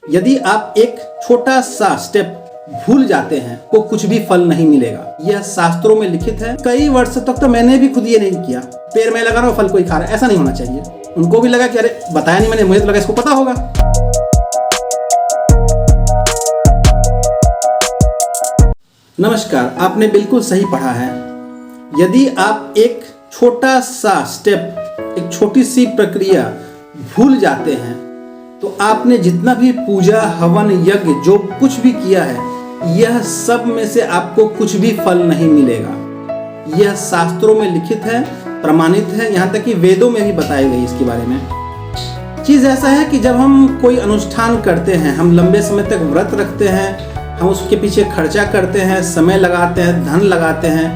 यदि आप एक छोटा सा स्टेप भूल जाते हैं तो कुछ भी फल नहीं मिलेगा। यह शास्त्रों में लिखित है। कई वर्ष तक तो मैंने भी खुद ये नहीं किया, पेड़ में लगा रहा हूं फल कोई खा रहा है, ऐसा नहीं होना चाहिए। उनको भी लगा कि अरे बताया नहीं मैंने, मुझे तो लगा इसको पता होगा। नमस्कार, आपने बिल्कुल सही पढ़ा है। यदि आप एक छोटा सा स्टेप, एक छोटी सी प्रक्रिया भूल जाते हैं तो आपने जितना भी पूजा, हवन, यज्ञ जो कुछ भी किया है, यह सब में से आपको कुछ भी फल नहीं मिलेगा। यह शास्त्रों में लिखित है, प्रमाणित है, यहाँ तक कि वेदों में भी बताई गई इसके बारे में। चीज़ ऐसा है कि जब हम कोई अनुष्ठान करते हैं, हम लंबे समय तक व्रत रखते हैं, हम उसके पीछे खर्चा करते हैं, समय लगाते हैं, धन लगाते हैं,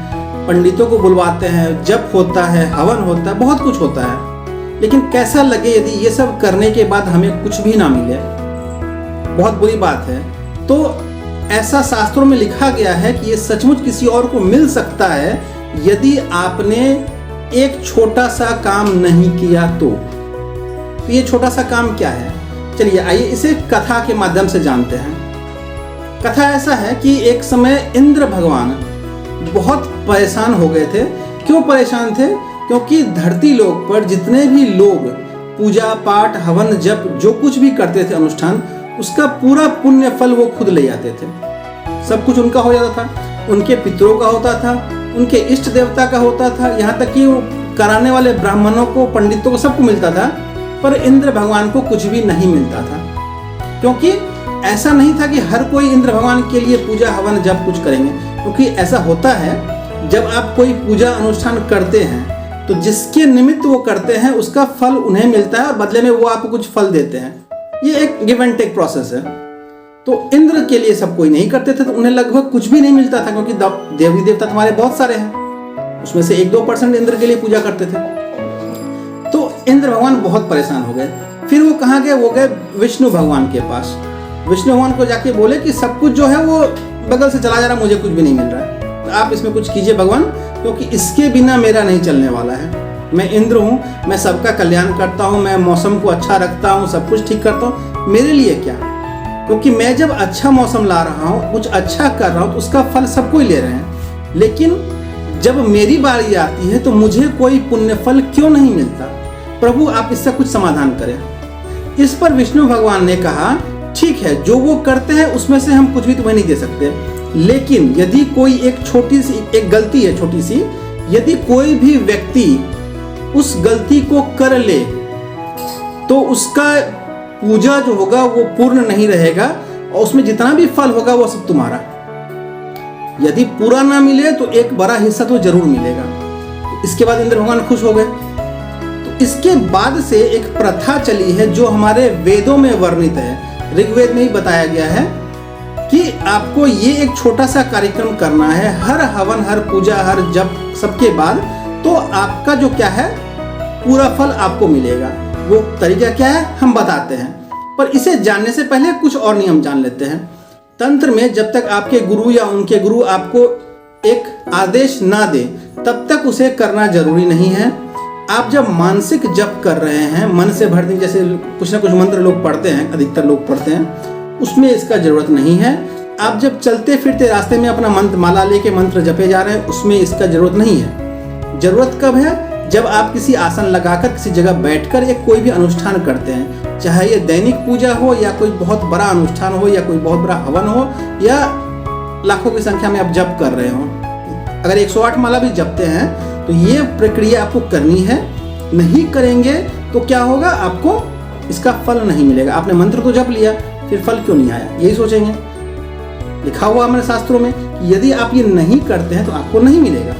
पंडितों को बुलवाते हैं, जप होता है, हवन होता है, बहुत कुछ होता है। लेकिन कैसा लगे यदि ये सब करने के बाद हमें कुछ भी ना मिले, बहुत बुरी बात है। तो ऐसा शास्त्रों में लिखा गया है कि ये सचमुच किसी और को मिल सकता है यदि आपने एक छोटा सा काम नहीं किया तो ये छोटा सा काम क्या है? चलिए आइए इसे कथा के माध्यम से जानते हैं। कथा ऐसा है कि एक समय इंद्र भगवान बहुत परेशान हो गए थे। क्यों परेशान थे? क्योंकि धरती लोक पर जितने भी लोग पूजा पाठ, हवन, जप जो कुछ भी करते थे अनुष्ठान, उसका पूरा पुण्य फल वो खुद ले जाते थे। सब कुछ उनका हो जाता था, उनके पितरों का होता था, उनके इष्ट देवता का होता था, यहाँ तक कि कराने वाले ब्राह्मणों को, पंडितों को, सबको मिलता था। पर इंद्र भगवान को कुछ भी नहीं मिलता था, क्योंकि ऐसा नहीं था कि हर कोई इंद्र भगवान के लिए पूजा, हवन, जप कुछ करेंगे। क्योंकि ऐसा होता है जब आप कोई पूजा अनुष्ठान करते हैं तो जिसके निमित्त वो करते हैं उसका फल उन्हें मिलता है और बदले में वो आपको कुछ फल देते हैं। ये एक गिव एंड टेक प्रोसेस है। तो इंद्र के लिए सब कोई नहीं करते थे तो उन्हें लगभग कुछ भी नहीं मिलता था, क्योंकि देवी देवता तुम्हारे बहुत सारे हैं, उसमें से 1-2% इंद्र के लिए पूजा करते थे। तो इंद्र भगवान बहुत परेशान हो गए। फिर वो कहाँ गए? वो गए विष्णु भगवान के पास। विष्णु भगवान को जाके बोले कि सब कुछ जो है वो बगल से चला जा रहा, मुझे कुछ भी नहीं मिल रहा है, तो आप इसमें कुछ कीजिए भगवान, क्योंकि इसके बिना मेरा नहीं चलने वाला है। मैं इंद्र हूँ, मैं सबका कल्याण करता हूँ, मैं मौसम को अच्छा रखता हूँ, सब कुछ ठीक करता हूँ, मेरे लिए क्या? क्योंकि मैं जब अच्छा मौसम ला रहा हूँ, कुछ अच्छा कर रहा हूँ, तो उसका फल सबको ही ले रहे हैं। लेकिन जब मेरी बारी आती है तो मुझे कोई पुण्य फल क्यों नहीं मिलता? प्रभु आप इसका कुछ समाधान करें। इस पर विष्णु भगवान ने कहा, ठीक है, जो वो करते हैं उसमें से हम कुछ भी तुम्हें नहीं दे सकते, लेकिन यदि कोई एक छोटी सी, एक गलती है छोटी सी, यदि कोई भी व्यक्ति उस गलती को कर ले तो उसका पूजा जो होगा वो पूर्ण नहीं रहेगा और उसमें जितना भी फल होगा वो सब तुम्हारा। यदि पूरा ना मिले तो एक बड़ा हिस्सा तो जरूर मिलेगा। तो इसके बाद इंद्र भगवान खुश हो गए। तो इसके बाद से एक प्रथा चली है जो हमारे वेदों में वर्णित है, ऋग्वेद में ही बताया गया है कि आपको ये एक छोटा सा कार्यक्रम करना है हर हवन, हर पूजा, हर जप सबके बाद, तो आपका जो क्या है पूरा फल आपको मिलेगा। वो तरीका क्या है हम बताते हैं, पर इसे जानने से पहले कुछ और नियम जान लेते हैं। तंत्र में जब तक आपके गुरु या उनके गुरु आपको एक आदेश ना दे तब तक उसे करना जरूरी नहीं है। आप जब मानसिक जप कर रहे हैं, मन से भर दिन, जैसे कुछ ना कुछ मंत्र लोग पढ़ते हैं, अधिकतर लोग पढ़ते हैं, उसमें इसका जरूरत नहीं है। आप जब चलते फिरते रास्ते में अपना मंत्र माला लेके मंत्र जपे जा रहे हैं, उसमें इसका जरूरत नहीं है। जरूरत कब है? जब आप किसी आसन लगाकर किसी जगह बैठकर एक कोई भी अनुष्ठान करते हैं, चाहे ये दैनिक पूजा हो या कोई बहुत बड़ा अनुष्ठान हो या कोई बहुत बड़ा हवन हो या लाखों की संख्या में आप जप कर रहे हो। अगर 108 माला भी जपते हैं तो ये प्रक्रिया आपको करनी है। नहीं करेंगे तो क्या होगा? आपको इसका फल नहीं मिलेगा। आपने मंत्र तो जप लिया, फिर फल क्यों नहीं आया? यही सोचेंगे। लिखा हुआ हमारे शास्त्रों में कि यदि आप ये नहीं करते हैं तो आपको नहीं मिलेगा।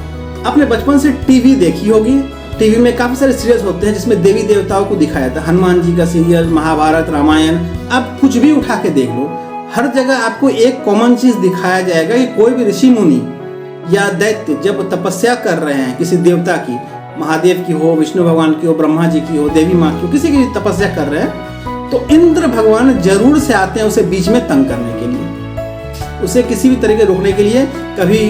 आपने बचपन से टीवी देखी होगी, टीवी में काफी सारे सीरियल्स होते हैं जिसमें देवी देवताओं को दिखाया जाता है। हनुमान जी का सीरियल, महाभारत, रामायण, आप कुछ भी उठा के देख लो, हर जगह आपको एक कॉमन चीज दिखाया जाएगा कि कोई भी ऋषि मुनि या दैत्य जब तपस्या कर रहे हैं किसी देवता की, महादेव की हो, विष्णु भगवान की हो, ब्रह्मा जी की हो, देवी माँ की हो, किसी की भी तपस्या कर रहे हैं, तो इंद्र भगवान जरूर से आते हैं उसे बीच में तंग करने के लिए, उसे किसी भी तरीके रोकने के लिए। कभी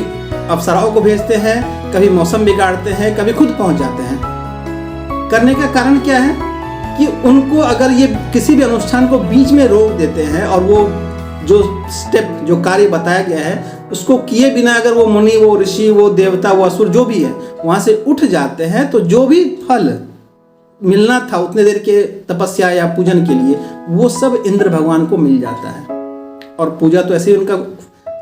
अप्सराओं को भेजते हैं, कभी मौसम बिगाड़ते हैं, कभी खुद पहुंच जाते हैं। करने का कारण क्या है? कि उनको अगर ये किसी भी अनुष्ठान को बीच में रोक देते हैं और वो जो स्टेप जो कार्य बताया गया है उसको किए बिना अगर वो मुनि, वो ऋषि, वो देवता, वो असुर जो भी है वहाँ से उठ जाते हैं, तो जो भी फल मिलना था उतने देर के तपस्या या पूजन के लिए वो सब इंद्र भगवान को मिल जाता है। और पूजा तो ऐसे ही उनका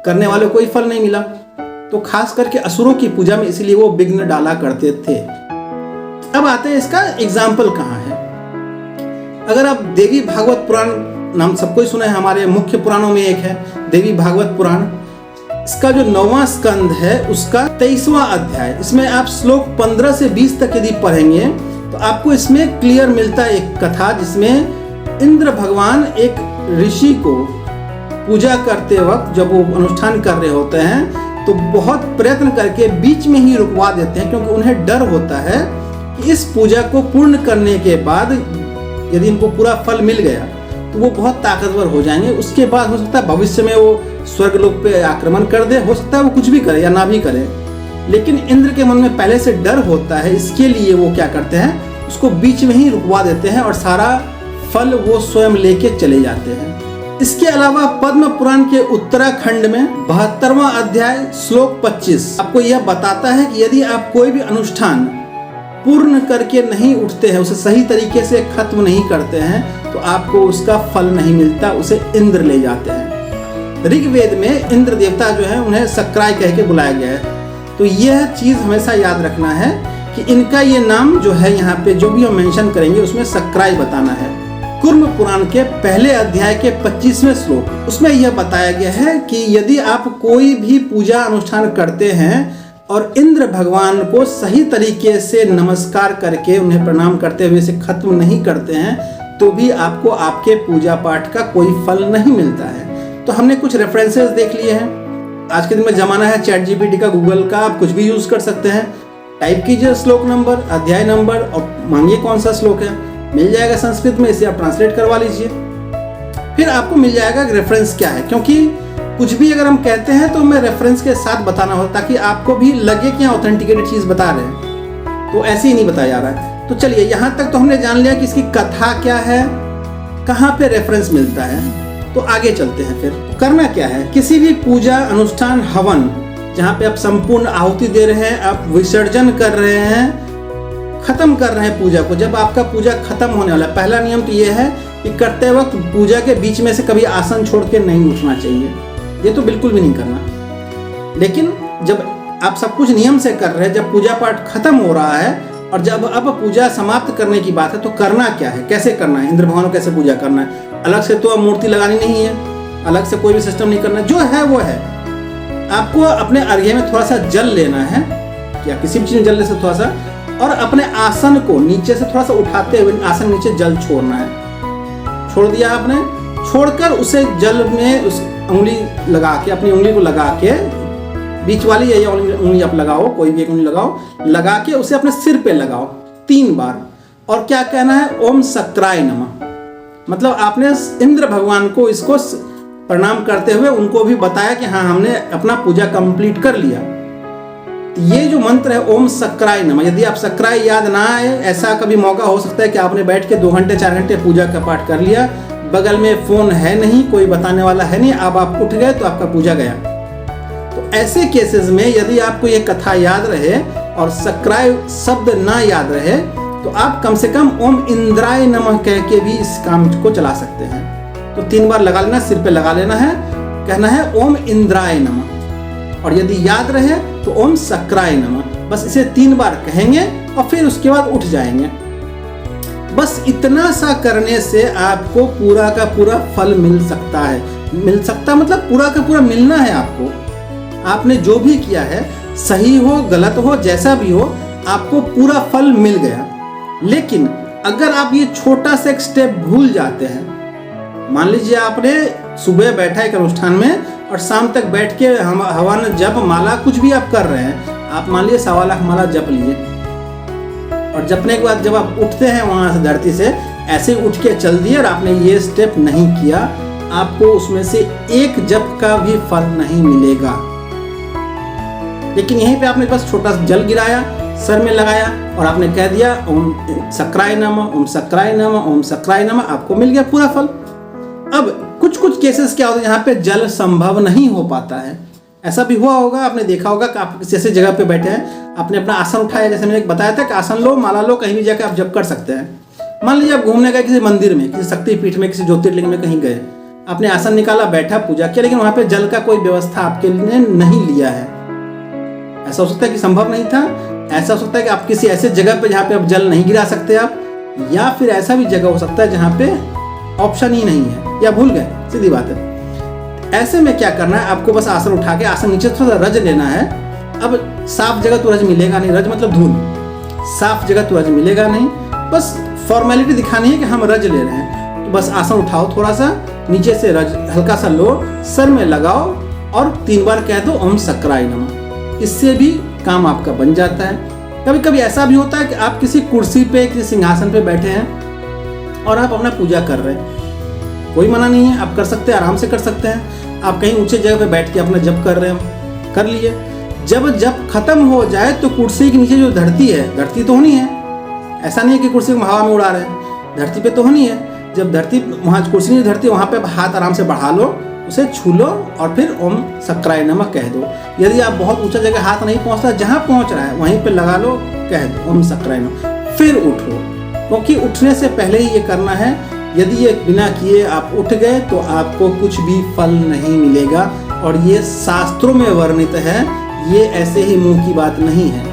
करने वाले को कोई फल नहीं मिला, तो खास करके असुरों की पूजा में इसीलिए वो विघ्न डाला करते थे। अब आते हैं इसका एग्जाम्पल कहाँ है। अगर आप देवी भागवत पुराण नाम सबको ही सुना है, हमारे मुख्य पुराणों में एक है देवी भागवत पुराण। इसका जो 9वां स्कंद है उसका 23वां अध्याय, इसमें आप श्लोक 15 से 20 तक यदि पढ़ेंगे तो आपको इसमें क्लियर मिलता है एक कथा, जिसमें इंद्र भगवान एक ऋषि को पूजा करते वक्त जब वो अनुष्ठान कर रहे होते हैं तो बहुत प्रयत्न करके बीच में ही रुकवा देते हैं, क्योंकि उन्हें डर होता है कि इस पूजा को पूर्ण करने के बाद यदि इनको पूरा फल मिल गया तो वो बहुत ताकतवर हो जाएंगे। उसके बाद हो सकता है भविष्य में वो स्वर्गलोक पे आक्रमण कर दे, हो सकता है वो कुछ भी करे या ना भी करे, लेकिन इंद्र के मन में पहले से डर होता है। इसके लिए वो क्या करते हैं, उसको बीच में ही रुकवा देते हैं और सारा फल वो स्वयं लेके चले जाते हैं। इसके अलावा पद्म पुराण के उत्तराखंड में 72वां अध्याय श्लोक 25 आपको यह बताता है कि यदि आप कोई भी अनुष्ठान पूर्ण करके नहीं उठते हैं, उसे सही तरीके से खत्म नहीं करते हैं, तो आपको उसका फल नहीं मिलता, उसे इंद्र ले जाते हैं। ऋग्वेद में इंद्र देवता जो है उन्हें सक्राय कह के बुलाया गया है। तो यह चीज हमेशा याद रखना है कि इनका ये नाम जो है यहाँ पे जो भी हम मेंशन करेंगे उसमें सक्राय बताना है। कुर्म पुराण के पहले अध्याय के 25वें श्लोक उसमें यह बताया गया है कि यदि आप कोई भी पूजा अनुष्ठान करते हैं और इंद्र भगवान को सही तरीके से नमस्कार करके उन्हें प्रणाम करते हुए इसे खत्म नहीं करते हैं तो भी आपको आपके पूजा पाठ का कोई फल नहीं मिलता है। तो हमने कुछ रेफरेंसेस देख लिए हैं। आज के दिन में जमाना है चैट जीपीटी का, गूगल का, आप कुछ भी यूज कर सकते हैं। टाइप कीजिए श्लोक नंबर, अध्याय नंबर और मांगिए कौन सा श्लोक है, मिल जाएगा संस्कृत में, इसे आप ट्रांसलेट करवा लीजिए। फिर आपको मिल जाएगा रेफरेंस क्या है, क्योंकि कुछ भी अगर हम कहते हैं तो हमें रेफरेंस के साथ बताना होता ताकि आपको भी लगे कि ऑथेंटिकेटेड चीज बता रहे हैं, तो ऐसे ही नहीं बताया जा रहा है। तो चलिए यहाँ तक तो हमने जान लिया कि इसकी कथा क्या है, कहाँ पे रेफरेंस मिलता है। तो आगे चलते हैं। फिर तो करना क्या है, किसी भी पूजा अनुष्ठान हवन जहाँ पे आप संपूर्ण आहुति दे रहे हैं, आप विसर्जन कर रहे हैं, खत्म कर रहे हैं पूजा को। जब आपका पूजा खत्म होने वाला है, पहला नियम तो ये है कि करते वक्त पूजा के बीच में से कभी आसन छोड़ के नहीं उठना चाहिए, ये तो बिल्कुल भी नहीं करना। लेकिन जब आप सब कुछ नियम से कर रहे हैं, जब पूजा पाठ खत्म हो रहा है और जब अब पूजा समाप्त करने की बात है, तो करना क्या है, कैसे करना है, इंद्र भगवान को कैसे पूजा करना है। अलग से तो अब मूर्ति लगानी नहीं है, अलग से कोई भी सिस्टम नहीं करना, जो है वो है। आपको अपने अर्घ्य में थोड़ा सा जल लेना है, या किसी भी चीज में जल ले से थोड़ा सा, और अपने आसन को नीचे से थोड़ा सा उठाते हुए आसन नीचे जल छोड़ना है। छोड़ दिया आपने, छोड़कर उसे जल में उस उंगली लगा के, अपनी उंगली को लगा के, बीच वाली या उंगली आप लगाओ, कोई भी एक उंगली लगाओ, लगा के उसे अपने सिर पे लगाओ 3 बार। और क्या कहना है, ओम सक्राय नमः। मतलब आपने इंद्र भगवान को इसको प्रणाम करते हुए उनको भी बताया कि हाँ हमने अपना पूजा कंप्लीट कर लिया। ये जो मंत्र है ओम सक्राय नमः, यदि आप सक्राय याद ना आए, ऐसा कभी मौका हो सकता है कि आपने बैठ के 2 घंटे 4 घंटे पूजा का पाठ कर लिया, बगल में फोन है नहीं, कोई बताने वाला है नहीं, अब आप उठ गए तो आपका पूजा गया। तो ऐसे केसेस में यदि आपको ये कथा याद रहे और सक्राय शब्द ना याद रहे तो आप कम से कम ओम इंद्राय नमः कह के भी इस काम को चला सकते हैं। तो 3 बार लगा लेना, सिर पे लगा लेना है, कहना है ओम इंद्राय नमः, और यदि याद रहे तो ओम सक्राय नमः। बस इसे 3 बार कहेंगे और फिर उसके बाद उठ जाएंगे। बस इतना सा करने से आपको पूरा का पूरा फल मिल सकता है। मिल सकता मतलब पूरा का पूरा मिलना है आपको। आपने जो भी किया है, सही हो गलत हो जैसा भी हो, आपको पूरा फल मिल गया। लेकिन अगर आप ये छोटा सा एक स्टेप भूल जाते हैं, मान लीजिए आपने सुबह बैठा एक अनुष्ठान में और शाम तक बैठ के हवन जप माला कुछ भी आप कर रहे हैं, आप मान लीजिए 1.25 लाख माला जप लिए, और जपने के बाद जब आप उठते हैं वहां से धरती से, ऐसे उठ के चल दिए और आपने ये स्टेप नहीं किया, आपको उसमें से एक जप का भी फल नहीं मिलेगा। लेकिन यहीं पे आपने बस छोटा सा जल गिराया, सर में लगाया और आपने कह दिया ओम सक्राय नमः, ओम सक्राय नमः, ओम सक्राय नमः, आपको मिल गया पूरा फल। अब कुछ कुछ केसेस क्या होते हैं जहाँ पे जल संभव नहीं हो पाता है। ऐसा भी हुआ होगा, आपने देखा होगा कि आप किसी ऐसे जगह पे बैठे हैं, आपने अपना आसन उठाया, जैसे मैंने बताया था कि आसन लो, माला लो, कहीं भी जाकर आप जप कर सकते हैं। मान लीजिए आप घूमने गए किसी मंदिर में, किसी शक्तिपीठ में, किसी ज्योतिर्लिंग में कहीं गए, आपने आसन निकाला, बैठा, पूजा किया, लेकिन वहाँ पे जल का कोई व्यवस्था आपके लिए नहीं लिया है। ऐसा हो सकता है कि संभव नहीं था, ऐसा हो सकता है कि आप किसी ऐसे जगह पे जहाँ पे आप जल नहीं गिरा सकते आप, या फिर ऐसा भी जगह हो सकता है जहाँ पे ऑप्शन ही नहीं है या भूल गए, सीधी बात है। ऐसे में क्या करना है, आपको बस आसन उठा के आसन नीचे थोड़ा रज लेना है। अब साफ जगह तो रज मिलेगा नहीं, रज मतलब धूल, साफ जगह तो रज मिलेगा नहीं, बस फॉर्मेलिटी दिखानी है कि हम रज ले रहे हैं। तो बस आसन उठाओ, थोड़ा सा नीचे से रज हल्का सा लो, सर में लगाओ और 3 बार कह दो ओम सक्राय नमः। इससे भी काम आपका बन जाता है। कभी कभी ऐसा भी होता है कि आप किसी कुर्सी पे, किसी सिंहासन पे बैठे हैं और आप अपना पूजा कर रहे हैं, कोई मना नहीं है, आप कर सकते हैं, आराम से कर सकते हैं। आप कहीं ऊंचे जगह पे बैठ के अपना जप कर रहे हो, कर लिए। जब जप खत्म हो जाए तो कुर्सी के नीचे जो धरती है, धरती तो होनी है, ऐसा नहीं है कि कुर्सी को हवा में उड़ा रहे हैं, धरती पे तो होनी है। जब धरती वहाँ कुर्सी नहीं धरती, वहाँ पे हाथ आराम से बढ़ा लो, उसे छू लो और फिर ओम सक्राय नमः कह दो। यदि आप बहुत ऊंचा जगह हाथ नहीं पहुँचता, जहाँ पहुँच रहा है वहीं पे लगा लो, कह दो ओम सक्राय नमः, फिर उठो, क्योंकि उठने से पहले ही ये करना है। यदि ये बिना किए आप उठ गए तो आपको कुछ भी फल नहीं मिलेगा, और ये शास्त्रों में वर्णित है, ये ऐसे ही मुंह की बात नहीं है।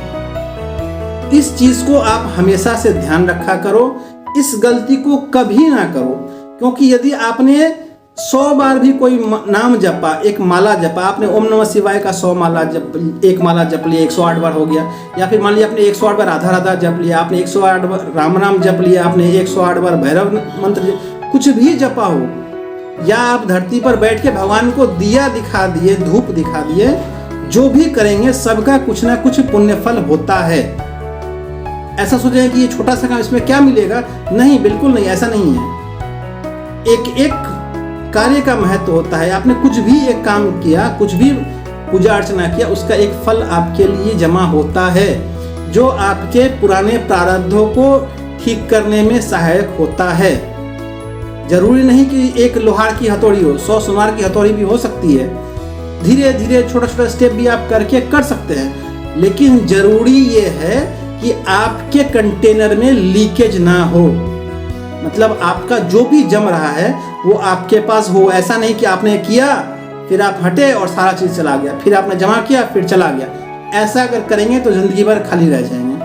इस चीज को आप हमेशा से ध्यान रखा करो, इस गलती को कभी ना करो, क्योंकि यदि आपने 100 बार भी कोई नाम जपा, एक माला जपा, आपने ओम नमः शिवाय का 100 माला जप, एक माला जप लिया, 108 बार हो गया, या फिर मान लिया आपने 108 बार राधा राधा जप लिया, आपने 108 बार राम नाम जप लिया, आपने 108 बार भैरव मंत्र, कुछ भी जपा हो, या आप धरती पर बैठ के भगवान को दिया दिखा दिए, धूप दिखा दिए, जो भी करेंगे सबका कुछ ना कुछ पुण्य फल होता है। ऐसा सोचें कि ये छोटा सा काम, इसमें क्या मिलेगा, नहीं, बिल्कुल नहीं, ऐसा नहीं है। एक एक कार्य का महत्व होता है। आपने कुछ भी एक काम किया, कुछ भी पूजा अर्चना किया, उसका एक फल आपके लिए जमा होता है, जो आपके पुराने प्रारब्धों को ठीक करने में सहायक होता है। जरूरी नहीं कि एक लोहार की हथौड़ी हो, 100 सुनार की हथौड़ी भी हो सकती है। धीरे धीरे छोटा छोटा स्टेप भी आप करके कर सकते हैं, लेकिन जरूरी ये है कि आपके कंटेनर में लीकेज ना हो, मतलब आपका जो भी जम रहा है वो आपके पास हो। ऐसा नहीं कि आपने किया फिर आप हटे और सारा चीज चला गया, फिर आपने जमा किया फिर चला गया। ऐसा अगर करेंगे तो जिंदगी भर खाली रह जाएंगे।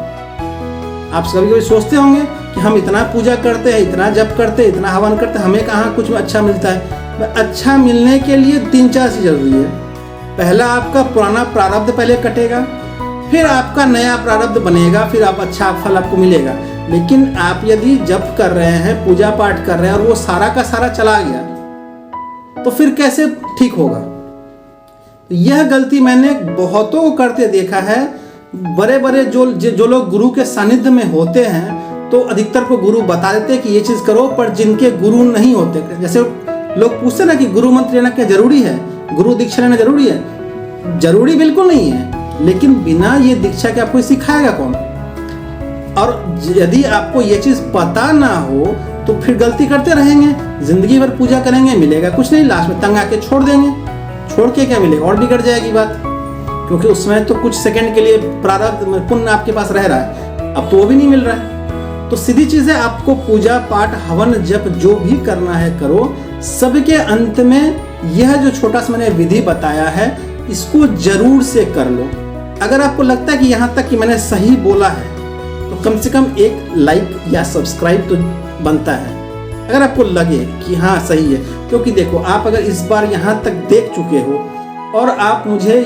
आप कभी कभी सोचते होंगे कि हम इतना पूजा करते हैं, इतना जप करते हैं, इतना हवन करते हैं, हमें कहाँ कुछ अच्छा मिलता है। अच्छा मिलने के लिए 3-4 चीज जरूरी है। पहला, आपका पुराना प्रारब्ध पहले कटेगा, फिर आपका नया प्रारब्ध बनेगा, फिर आप अच्छा फल आपको मिलेगा। लेकिन आप यदि जप कर रहे हैं, पूजा पाठ कर रहे हैं और वो सारा का सारा चला गया, तो फिर कैसे ठीक होगा। यह गलती मैंने बहुतों को करते देखा है। बड़े बड़े जो लोग गुरु के सानिध्य में होते हैं, तो अधिकतर को गुरु बता देते हैं कि ये चीज करो, पर जिनके गुरु नहीं होते, जैसे लोग पूछते ना कि गुरु मंत्र लेना क्या जरूरी है, गुरु दीक्षा लेना जरूरी है। जरूरी बिल्कुल नहीं है, लेकिन बिना ये दीक्षा के आपको सिखाएगा कौन। और यदि आपको ये चीज पता ना हो तो फिर गलती करते रहेंगे, जिंदगी भर पूजा करेंगे, मिलेगा कुछ नहीं, लास्ट में तंग आके छोड़ देंगे। छोड़ के क्या मिलेगा, और बिगड़ जाएगी बात, क्योंकि उसमें तो कुछ सेकंड के लिए प्रारब्ध पुण्य आपके पास रह रहा है, अब तो वो भी नहीं मिल रहा है। तो सीधी चीज है, आपको पूजा पाठ हवन जप जो भी करना है करो। सबके अंत में यह जो छोटा सा मैंने विधि बताया है, इसको जरूर से कर लो। अगर आपको लगता है कि यहाँ तक कि मैंने सही बोला है, तो कम से कम एक लाइक या सब्सक्राइब तो बनता है, अगर आपको लगे कि हाँ सही है। क्योंकि देखो, आप अगर इस बार यहाँ तक देख चुके हो और आप मुझे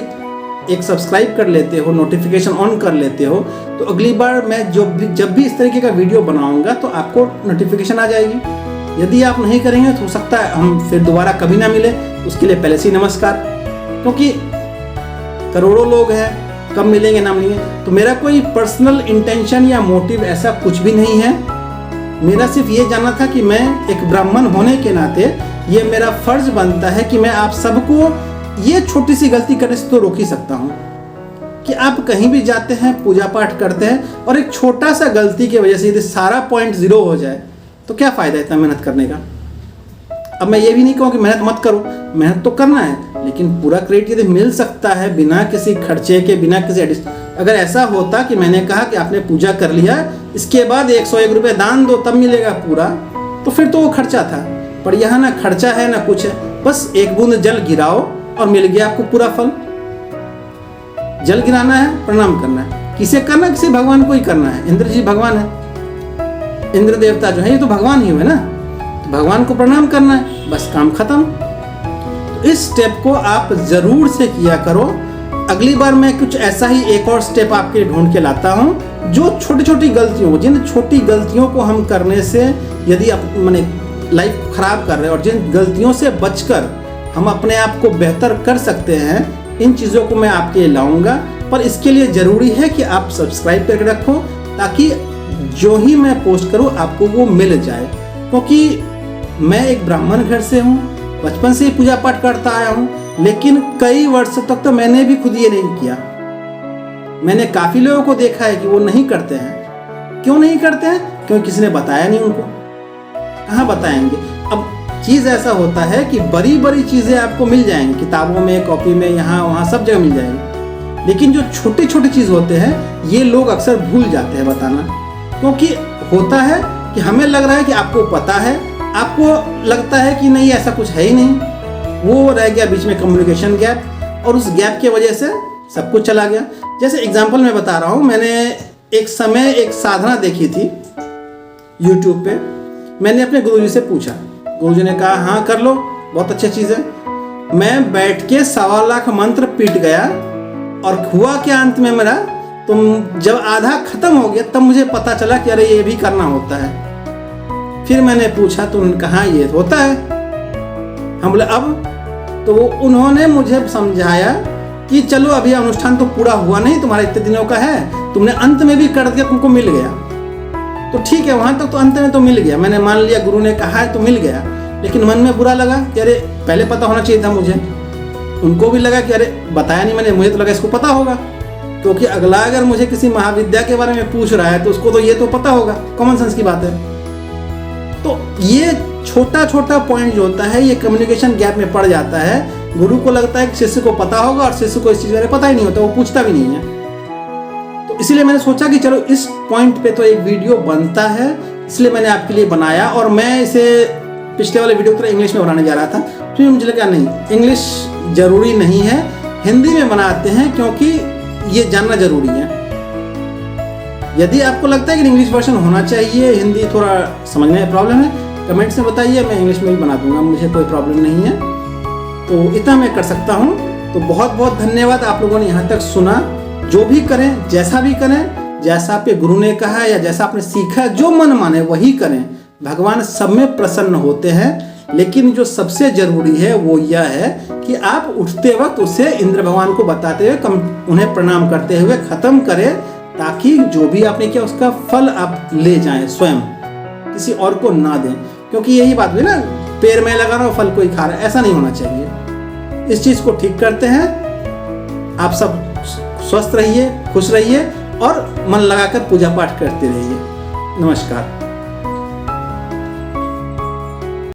एक सब्सक्राइब कर लेते हो, नोटिफिकेशन ऑन कर लेते हो, तो अगली बार मैं जब भी इस तरीके का वीडियो बनाऊंगा तो आपको नोटिफिकेशन आ जाएगी। यदि आप नहीं करेंगे तो हो सकता है हम फिर दोबारा कभी ना मिले, उसके लिए पहले से ही नमस्कार। क्योंकि करोड़ों लोग हैं, कब मिलेंगे ना मिलेंगे। तो मेरा कोई पर्सनल इंटेंशन या मोटिव ऐसा कुछ भी नहीं है। मेरा सिर्फ ये जानना था कि मैं एक ब्राह्मण होने के नाते ये मेरा फर्ज बनता है कि मैं आप सबको ये छोटी सी गलती करने से तो रोक ही सकता हूँ, कि आप कहीं भी जाते हैं, पूजा पाठ करते हैं और एक छोटा सा गलती की वजह से यदि सारा पॉइंट 0 हो जाए तो क्या फ़ायदा इतना मेहनत करने का। अब मैं ये भी नहीं कहूँ कि मेहनत मत करो, मेहनत तो करना है, लेकिन पूरा क्रेडिट यदि मिल सकता है बिना किसी खर्चे के, बिना किसी अगर ऐसा होता कि मैंने कहा कि आपने पूजा कर लिया, इसके बाद 101 रुपये दान दो तब मिलेगा पूरा, तो फिर तो वो खर्चा था। पर यहाँ ना खर्चा है ना कुछ है, बस एक बूंद जल गिराओ और मिल गया आपको पूरा फल। जल गिराना है, प्रणाम करना है, किसे करना, किसी भगवान को ही करना है। इंद्र जी भगवान है, इंद्र देवता जो है ये तो भगवान ही हुए ना, तो भगवान को प्रणाम करना है, बस काम खत्म। तो इस स्टेप को आप जरूर से किया करो। अगली बार मैं कुछ ऐसा ही एक और स्टेप आपके ढूंढ के लाता हूँ जो छोटी छोटी गलतियों, जिन छोटी गलतियों को हम करने से यदि आप माने लाइफ खराब कर रहे हैं और जिन गलतियों से बचकर हम अपने आप को बेहतर कर सकते हैं, इन चीज़ों को मैं आपके लिए लाऊंगा। पर इसके लिए ज़रूरी है कि आप सब्सक्राइब करके रखो ताकि जो ही मैं पोस्ट करूँ आपको वो मिल जाए। क्योंकि मैं एक ब्राह्मण घर से हूँ, बचपन से ही पूजा पाठ करता आया हूँ, लेकिन कई वर्ष तक तो मैंने भी खुद ये नहीं किया। मैंने काफ़ी लोगों को देखा है कि वो नहीं करते हैं। क्यों नहीं करते हैं? क्योंकि किसी ने बताया नहीं उनको। कहाँ बताएंगे? अब चीज़ ऐसा होता है कि बड़ी बड़ी चीज़ें आपको मिल जाएंगी, किताबों में, कॉपी में, यहाँ वहाँ सब जगह मिल जाएंगी, लेकिन जो छोटे छोटे चीज़ होते हैं ये लोग अक्सर भूल जाते हैं बताना। क्योंकि होता है कि हमें लग रहा है कि आपको पता है, आपको लगता है कि नहीं ऐसा कुछ है ही नहीं, वो रह गया बीच में कम्युनिकेशन गैप, और उस गैप की वजह से सब कुछ चला गया। जैसे एग्जांपल मैं बता रहा हूँ, मैंने एक समय एक साधना देखी थी यूट्यूब पे। मैंने अपने गुरुजी से पूछा, गुरुजी ने कहा हाँ कर लो, बहुत अच्छी चीज़ है। मैं बैठ के 1.25 लाख मंत्र पीट गया और हुआ क्या अंत में मेरा, तो जब आधा खत्म हो गया तब मुझे पता चला कि अरे ये भी करना होता है। फिर मैंने पूछा तो उन्होंने कहा ये होता है। हम बोले अब, तो उन्होंने मुझे समझाया कि चलो अभी अनुष्ठान तो पूरा हुआ नहीं, तुम्हारा इतने दिनों का है, तुमने अंत में भी कर दिया, तुमको मिल गया तो ठीक है, वहाँ तक तो अंत में तो मिल गया। मैंने मान लिया गुरु ने कहा है तो मिल गया, लेकिन मन में बुरा लगा कि अरे पहले पता होना चाहिए था मुझे। उनको भी लगा कि अरे बताया नहीं मैंने, मुझे तो लगा इसको पता होगा, क्योंकि अगला अगर मुझे किसी महाविद्या के बारे में पूछ रहा है तो उसको तो ये तो पता होगा, कॉमन सेंस की बात है। तो ये छोटा छोटा पॉइंट जो होता है ये कम्युनिकेशन गैप में पड़ जाता है। गुरु को लगता है कि शिष्य को पता होगा और शिष्य को इस चीज़ बारे पता ही नहीं होता, वो पूछता भी नहीं है। तो इसलिए मैंने सोचा कि चलो इस पॉइंट पे तो एक वीडियो बनता है, इसलिए मैंने आपके लिए बनाया। और मैं इसे पिछले वाले वीडियो की तरह इंग्लिश में बनाने जा रहा था, फिर मुझे लगा नहीं, इंग्लिश ज़रूरी नहीं है, हिंदी में बनाते हैं क्योंकि ये जानना ज़रूरी है। यदि आपको लगता है कि इंग्लिश वर्जन होना चाहिए, हिंदी थोड़ा समझने में प्रॉब्लम है, कमेंट्स में बताइए, मैं इंग्लिश में भी बना दूंगा, मुझे कोई प्रॉब्लम नहीं है। तो इतना मैं कर सकता हूँ। तो बहुत बहुत धन्यवाद आप लोगों ने यहाँ तक सुना। जो भी करें, जैसा भी करें, जैसा आपके गुरु ने कहा या जैसा आपने सीखा, जो मन माने वही करें। भगवान सब में प्रसन्न होते हैं, लेकिन जो सबसे जरूरी है वो यह है कि आप उठते वक्त उसे इंद्र भगवान को बताते हुए, उन्हें प्रणाम करते हुए ख़त्म करें, ताकि जो भी आपने किया उसका फल आप ले जाएं स्वयं, किसी और को ना दें। क्योंकि यही बात हुई ना, पेड़ में लगा रहा फल कोई खा रहा है, ऐसा नहीं होना चाहिए। इस चीज़ को ठीक करते हैं। आप सब स्वस्थ रहिए, खुश रहिए और मन लगाकर पूजा पाठ करते रहिए। नमस्कार।